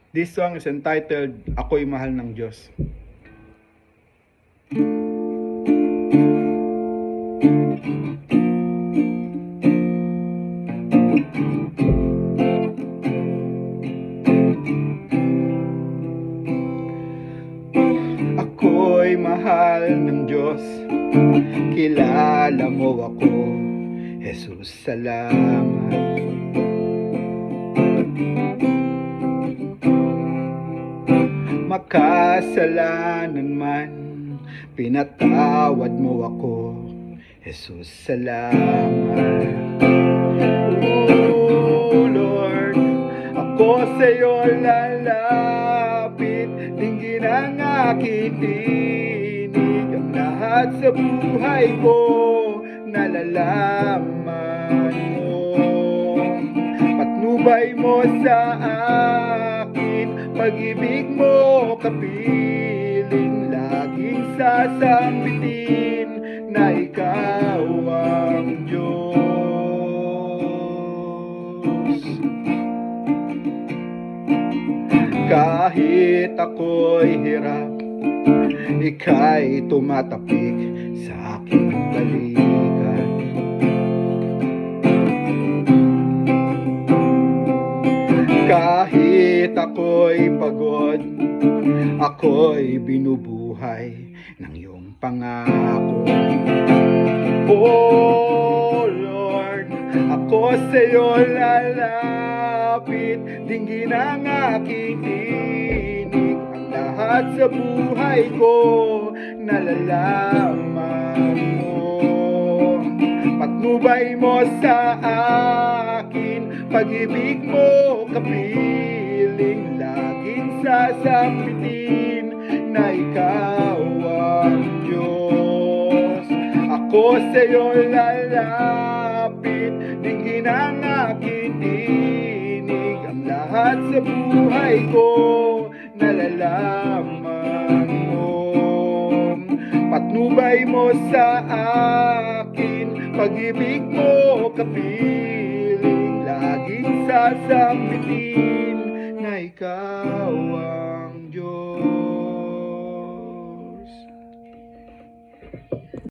This song is entitled, Ako'y Mahal ng Diyos. Ako'y mahal ng Diyos, kilala mo ako, Jesus, salamat. Makasalanan man, pinatawad mo ako, Jesus, salamat. Oh Lord, ako sa'yo lalapit, dinggin ang aking tinig, ang lahat sa buhay ko, nalalaman mo. Patnubay mo sa akin, pag-ibig mo kapiling, laging sasambitin na ikaw ang Diyos. Kahit ako'y hirap, ika'y tumatapik sa aking balikat. Kahit ako'y pagod, ako'y binubuhay ng iyong pangako. Oh Lord, ako sa'yo lalapit, dinggin ang aking tinig, ang lahat sa buhay ko, nalalaman mo. Patnubay mo sa akin, pag-ibig mo kapiling, laging sasambitin na ikaw ang Diyos. Ako sa'yo lalapit, dinggin ang aking tinig, ang lahat sa buhay ko, nalalaman mo. Patnubay mo sa akin, pag-ibig mo kapiling, laging sasambitin na ikaw ang